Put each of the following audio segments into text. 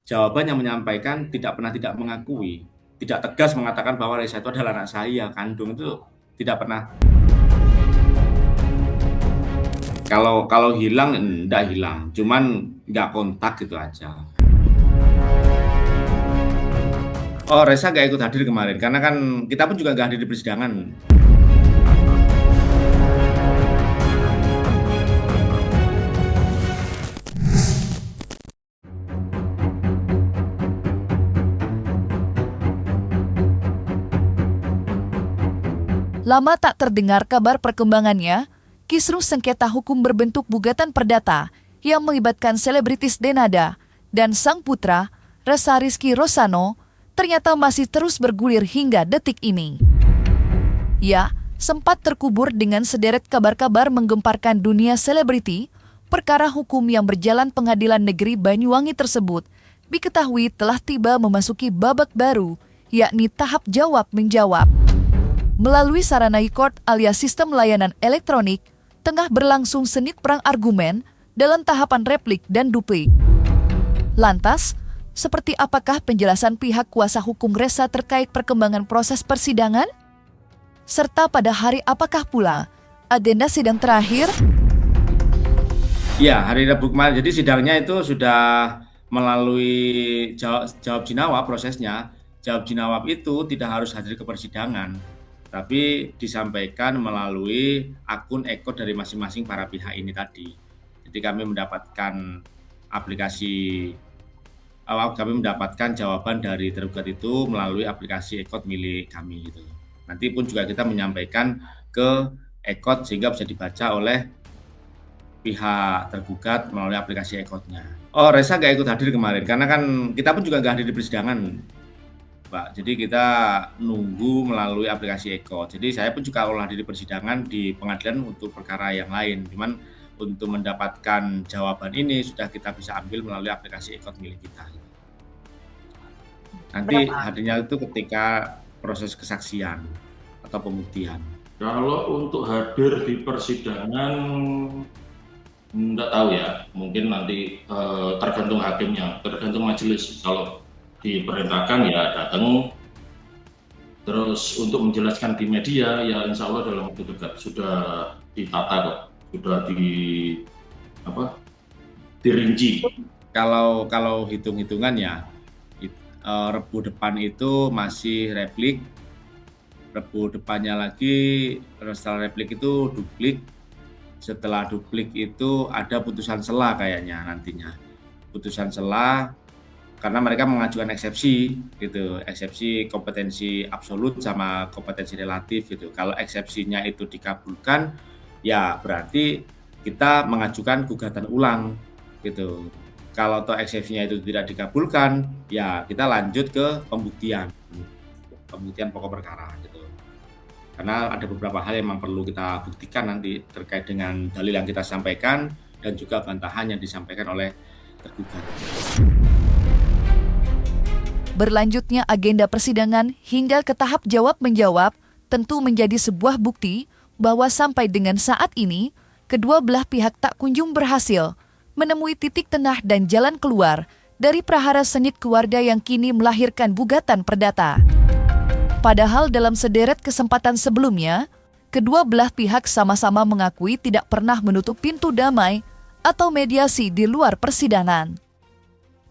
Jawaban yang menyampaikan tidak pernah tidak mengakui, tidak tegas mengatakan bahwa Reza itu adalah anak saya kandung, itu tidak pernah. Kalau hilang enggak hilang, cuman nggak kontak gitu aja. Oh, Reza nggak ikut hadir kemarin karena kan kita pun juga nggak hadir di persidangan. Lama tak terdengar kabar perkembangannya, kisruh sengketa hukum berbentuk gugatan perdata yang melibatkan selebritis Denada dan sang putra, Reza Rizky Rosano, ternyata masih terus bergulir hingga detik ini. Ya, sempat terkubur dengan sederet kabar-kabar menggemparkan dunia selebriti, perkara hukum yang berjalan Pengadilan Negeri Banyuwangi tersebut diketahui telah tiba memasuki babak baru, yakni tahap jawab-menjawab. Melalui sarana e-court alias sistem layanan elektronik, tengah berlangsung sengit perang argumen dalam tahapan replik dan duplik. Lantas, seperti apakah penjelasan pihak kuasa hukum Reza terkait perkembangan proses persidangan? Serta pada hari apakah pula agenda sidang terakhir? Ya, hari Rabu kemarin. Jadi sidangnya itu sudah melalui jawab jinawab prosesnya. Jawab jinawab itu tidak harus hadir ke persidangan, tapi disampaikan melalui akun e-court dari masing-masing para pihak ini tadi. Jadi kami mendapatkan jawaban dari tergugat itu melalui aplikasi e-court milik kami gitu. Nanti pun juga kita menyampaikan ke e-court sehingga bisa dibaca oleh pihak tergugat melalui aplikasi e-court-nya. Oh, Reza nggak ikut hadir kemarin karena kan kita pun juga nggak hadir di persidangan, Pak. Jadi kita nunggu melalui aplikasi e-court. Jadi saya pun juga kalau hadir di persidangan di pengadilan untuk perkara yang lain. Cuman untuk mendapatkan jawaban ini sudah kita bisa ambil melalui aplikasi e-court milik kita. Nanti Berapa? hadirnya itu ketika proses kesaksian atau pembuktian. Kalau untuk hadir di persidangan, enggak tahu ya, mungkin nanti tergantung hakimnya, tergantung majelis. Kalau diperintahkan ya datang. Terus untuk menjelaskan di media ya insya Allah dalam waktu dekat sudah ditata kok, sudah dirinci. Kalau hitung-hitungan ya, Rebu depan itu masih replik, Rebu depannya lagi setelah replik itu duplik, setelah duplik itu ada putusan sela kayaknya nantinya. Putusan sela karena mereka mengajukan eksepsi gitu, eksepsi kompetensi absolut sama kompetensi relatif gitu. Kalau eksepsinya itu dikabulkan, ya berarti kita mengajukan gugatan ulang gitu. Kalau toh eksepsinya itu tidak dikabulkan, ya kita lanjut ke pembuktian pokok perkara gitu. Karena ada beberapa hal yang memang perlu kita buktikan nanti terkait dengan dalil yang kita sampaikan dan juga bantahan yang disampaikan oleh tergugat. Berlanjutnya agenda persidangan hingga ke tahap jawab-menjawab tentu menjadi sebuah bukti bahwa sampai dengan saat ini, kedua belah pihak tak kunjung berhasil menemui titik tengah dan jalan keluar dari prahara sengit keluarga yang kini melahirkan gugatan perdata. Padahal dalam sederet kesempatan sebelumnya, kedua belah pihak sama-sama mengakui tidak pernah menutup pintu damai atau mediasi di luar persidangan.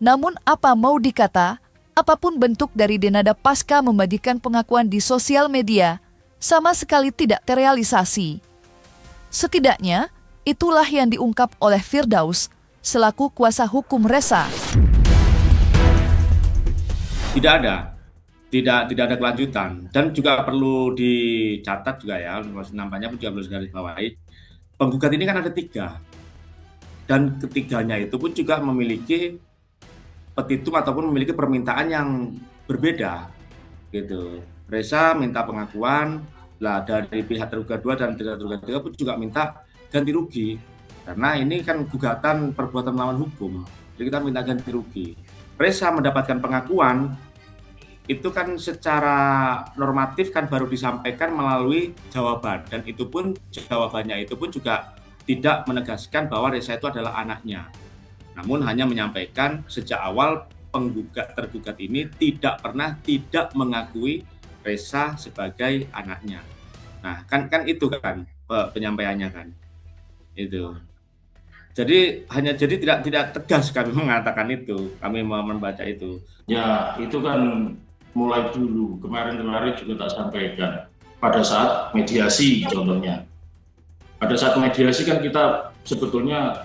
Namun apa mau dikata, apapun bentuk dari Denada pasca membagikan pengakuan di sosial media, sama sekali tidak terrealisasi. Setidaknya, itulah yang diungkap oleh Firdaus, selaku kuasa hukum Reza. Tidak ada kelanjutan dan juga perlu dicatat juga ya, nampaknya pun juga perlu digarisbawahi. Penggugat ini kan ada 3 dan ketiganya itu pun juga memiliki petitum ataupun memiliki permintaan yang berbeda gitu. Reza minta pengakuan, lah dari pihak tergugat 2 dan tergugat 3 pun juga minta ganti rugi. Karena ini kan gugatan perbuatan melawan hukum, jadi kita minta ganti rugi. Reza mendapatkan pengakuan, itu kan secara normatif kan baru disampaikan melalui jawaban. Dan itu pun jawabannya itu pun juga tidak menegaskan bahwa Reza itu adalah anaknya. Namun hanya menyampaikan sejak awal tergugat ini tidak pernah tidak mengakui Ressa sebagai anaknya. Nah, kan itu kan penyampaiannya kan. Itu. Jadi tidak tegas kami mengatakan itu, kami membaca itu. Ya, itu kan mulai dulu, kemarin juga tak sampaikan. Pada saat mediasi contohnya. Pada saat mediasi kan kita sebetulnya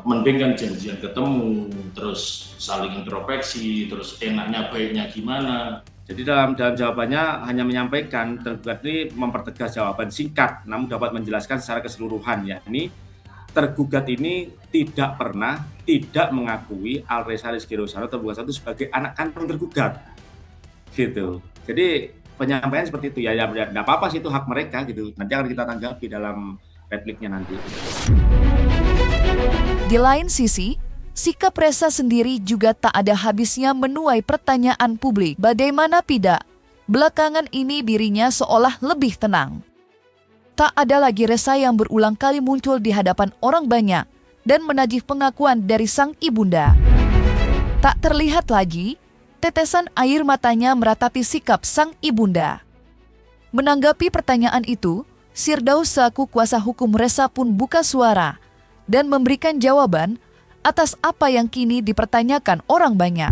mending kan janjian ketemu, terus saling introspeksi, terus enaknya baiknya gimana. Jadi dalam jawabannya hanya menyampaikan, tergugat ini mempertegas jawaban singkat, namun dapat menjelaskan secara keseluruhan, yakni tergugat ini tidak pernah tidak mengakui Alressa Rizky Rosano tergugat satu sebagai anak kandung tergugat, gitu. Jadi penyampaian seperti itu ya tidak apa-apa sih, itu hak mereka gitu. Nanti akan kita tanggapi dalam repliknya nanti. Di lain sisi, sikap Ressa sendiri juga tak ada habisnya menuai pertanyaan publik. Bagaimana tidak? Belakangan ini dirinya seolah lebih tenang. Tak ada lagi Ressa yang berulang kali muncul di hadapan orang banyak dan menagih pengakuan dari sang ibunda. Tak terlihat lagi tetesan air matanya meratapi sikap sang ibunda. Menanggapi pertanyaan itu, Firdaus selaku kuasa hukum Ressa pun buka suara dan memberikan jawaban atas apa yang kini dipertanyakan orang banyak.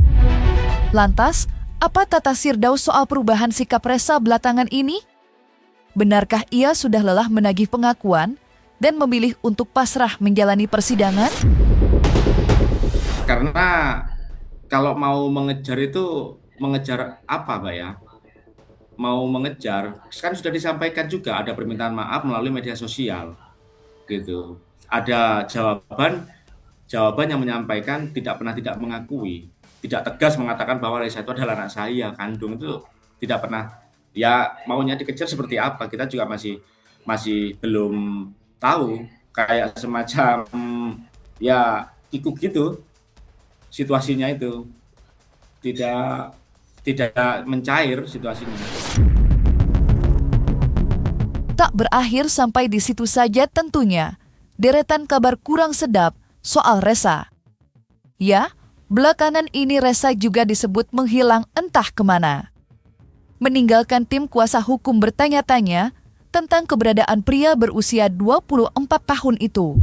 Lantas, apa kata Firdaus soal perubahan sikap Ressa belakangan ini? Benarkah ia sudah lelah menagih pengakuan dan memilih untuk pasrah menjalani persidangan? Karena kalau mau mengejar itu, mengejar apa Mbak ya? Mau mengejar, kan sudah disampaikan juga ada permintaan maaf melalui media sosial, gitu. Ada jawaban yang menyampaikan tidak pernah tidak mengakui, tidak tegas mengatakan bahwa Ressa itu adalah anak saya kandung, itu tidak pernah. Ya maunya dikejar seperti apa, kita juga masih belum tahu, kayak semacam ya kikuk gitu situasinya, itu tidak mencair situasinya. Tak berakhir sampai di situ saja tentunya. Deretan kabar kurang sedap soal Ressa. Ya, belakangan ini Ressa juga disebut menghilang entah kemana. Meninggalkan tim kuasa hukum bertanya-tanya tentang keberadaan pria berusia 24 tahun itu.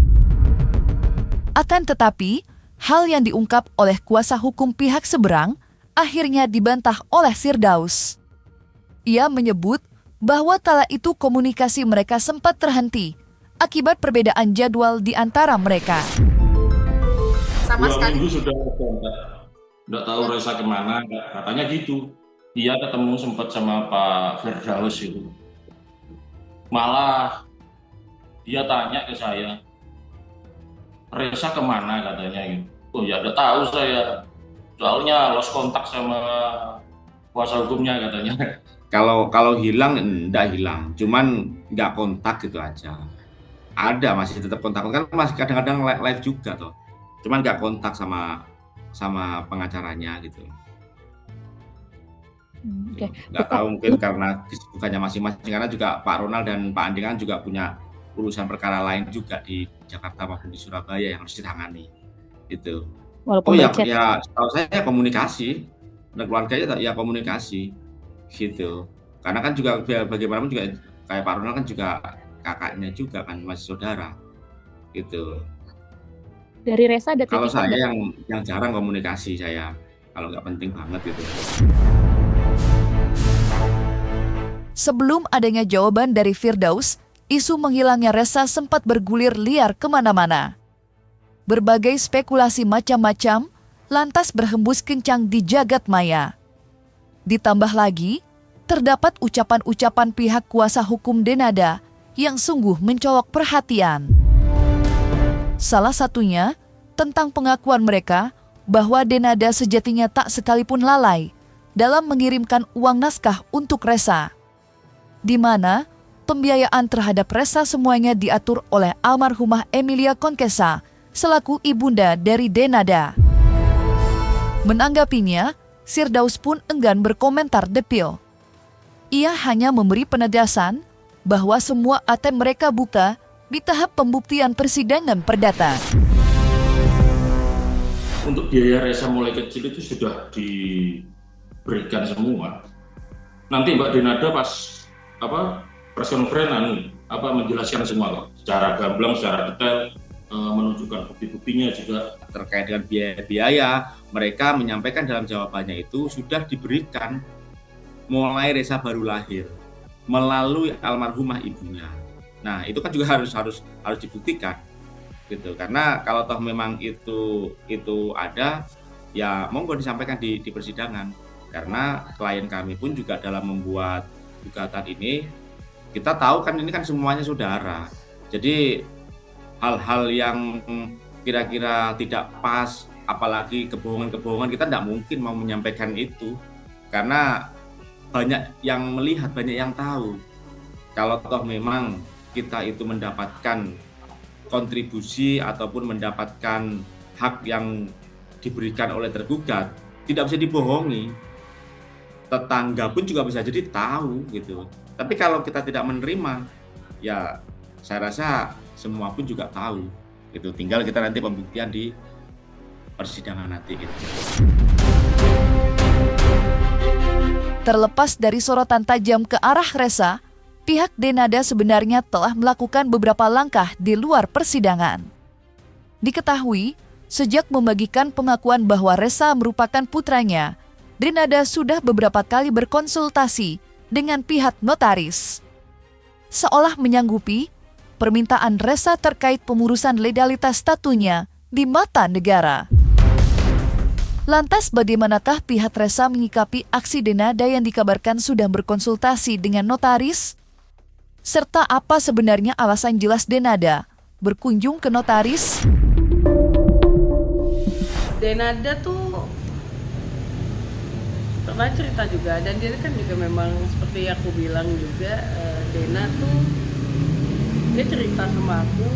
Akan tetapi, hal yang diungkap oleh kuasa hukum pihak seberang akhirnya dibantah oleh Firdaus. Ia menyebut bahwa kala itu komunikasi mereka sempat terhenti akibat perbedaan jadwal di antara mereka. Sama sekali. 2 minggu sudah kontak, nggak tahu Ressa kemana, katanya gitu. Dia ketemu sempat sama Pak Firdaus itu. Malah dia tanya ke saya, Ressa kemana katanya gitu. Oh ya udah tahu saya, soalnya lost kontak sama kuasa hukumnya katanya. Kalau hilang enggak hilang, cuman nggak kontak gitu aja. Ada, masih tetap kontak, kan masih kadang-kadang live juga toh. Cuman nggak kontak sama pengacaranya gitu. Okay. Nggak tahu, mungkin karena kesibukannya masing-masing, karena juga Pak Ronald dan Pak Andi kan juga punya urusan perkara lain juga di Jakarta maupun di Surabaya yang harus ditangani itu. Walaupun ya setahu saya komunikasi, keluarganya ya komunikasi gitu, karena kan juga bagaimanapun juga kayak Pak Ronald kan juga kakaknya juga kan, masih saudara gitu. Dari Ressa ada kalau saya yang jarang komunikasi, saya kalau nggak penting banget gitu. Sebelum adanya jawaban dari Firdaus, isu menghilangnya Ressa sempat bergulir liar kemana-mana. Berbagai spekulasi macam-macam lantas berhembus kencang di jagat maya. Ditambah lagi, terdapat ucapan-ucapan pihak kuasa hukum Denada yang sungguh mencolok perhatian. Salah satunya tentang pengakuan mereka bahwa Denada sejatinya tak sekalipun lalai dalam mengirimkan uang naskah untuk Ressa, di mana pembiayaan terhadap Ressa semuanya diatur oleh almarhumah Emilia Konkesa selaku ibunda dari Denada. Menanggapinya, Firdaus pun enggan berkomentar detail. Ia hanya memberi penegasan bahwa semua ATM mereka buka di tahap pembuktian persidangan perdata. untuk biaya resa mulai kecil itu sudah diberikan semua. Nanti Mbak Denada pas press conference menjelaskan semua kok, secara gamblang, secara detail, menunjukkan bukti-buktinya juga. Terkait dengan biaya-biaya, mereka menyampaikan dalam jawabannya itu sudah diberikan mulai Resa baru lahir melalui almarhumah ibunya. Nah, itu kan juga harus dibuktikan gitu. Karena kalau toh memang itu ada, ya monggo disampaikan di persidangan. Karena klien kami pun juga dalam membuat gugatan ini, kita tahu kan ini kan semuanya saudara. Jadi hal-hal yang kira-kira tidak pas, apalagi kebohongan-kebohongan, kita tidak mungkin mau menyampaikan itu. Karena banyak yang melihat, banyak yang tahu. Kalau toh memang kita itu mendapatkan kontribusi ataupun mendapatkan hak yang diberikan oleh tergugat, tidak bisa dibohongi. Tetangga pun juga bisa jadi tahu gitu. Tapi kalau kita tidak menerima, ya saya rasa semua pun juga tahu gitu. Tinggal kita nanti pembuktian di persidangan nanti gitu. Terlepas dari sorotan tajam ke arah Resa, pihak Denada sebenarnya telah melakukan beberapa langkah di luar persidangan. Diketahui, sejak membagikan pengakuan bahwa Resa merupakan putranya, Denada sudah beberapa kali berkonsultasi dengan pihak notaris. Seolah menyanggupi permintaan Resa terkait pengurusan legalitas statunya di mata negara. Lantas bagaimanakah pihak Resa menyikapi aksi Denada yang dikabarkan sudah berkonsultasi dengan notaris? Serta apa sebenarnya alasan jelas Denada berkunjung ke notaris? Denada tuh pernah cerita juga, dan dia kan juga memang seperti aku bilang juga, Dena tuh dia cerita sama aku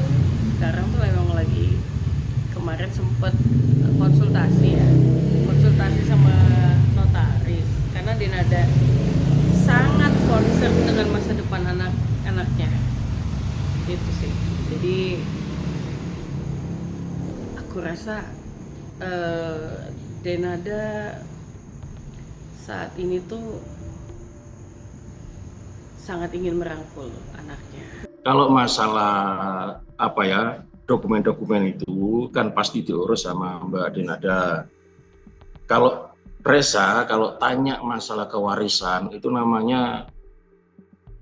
sekarang tuh memang lagi kemarin sempet konsultasi sama notaris karena Denada sangat concern dengan masa depan anak-anaknya gitu sih. Jadi aku rasa Denada saat ini tuh sangat ingin merangkul anaknya. Kalau masalah dokumen-dokumen itu kan pasti diurus sama Mbak Denada. Kalau Resa, kalau tanya masalah kewarisan itu namanya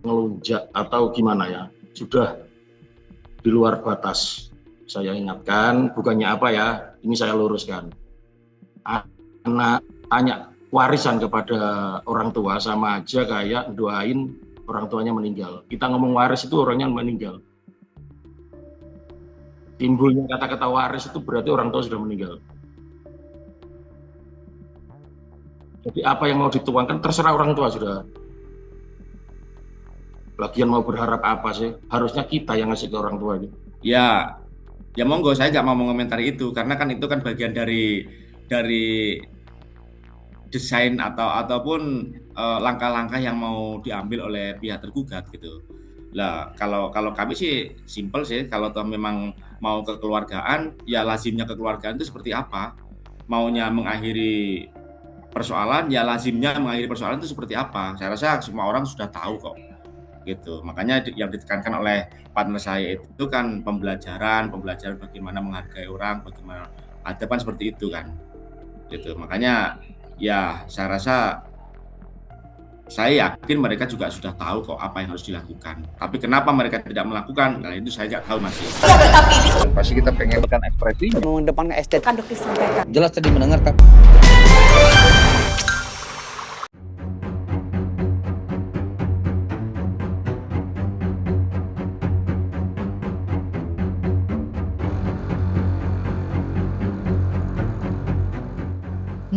ngelunjak atau gimana ya, sudah di luar batas. Saya ingatkan, bukannya ini saya luruskan. Anak tanya warisan kepada orang tua sama aja kayak doain orang tuanya meninggal. Kita ngomong waris itu orangnya meninggal. Timbulnya kata-kata waris itu berarti orang tua sudah meninggal. Jadi apa yang mau dituangkan terserah orang tua sudah. Lagian mau berharap apa sih? Harusnya kita yang ngasih ke orang tua ini. Ya monggo, saya nggak mau mengomentari itu karena kan itu kan bagian dari desain ataupun langkah-langkah yang mau diambil oleh pihak tergugat gitu. Lah kalau kami sih simpel sih, kalau toh memang mau kekeluargaan, ya lazimnya kekeluargaan itu seperti apa? Maunya mengakhiri persoalan, ya lazimnya mengakhiri persoalan itu seperti apa? Saya rasa semua orang sudah tahu kok. Gitu. Makanya yang ditekankan oleh partner saya itu kan pembelajaran bagaimana menghargai orang, bagaimana ada kan seperti itu kan. Gitu. Makanya ya saya rasa saya yakin mereka juga sudah tahu kok apa yang harus dilakukan. Tapi kenapa mereka tidak melakukan? Nah itu saya nggak tahu masih. Pasti kita pengen berikan ekspresi. Mengedepankan estetika. Kan dokter sampaikan. Jelas tadi mendengarkan.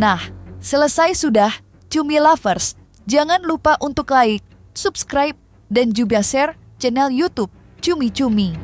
Nah, selesai sudah, Cumi Lovers. Jangan lupa untuk like, subscribe, dan juga share channel YouTube Cumi Cumi.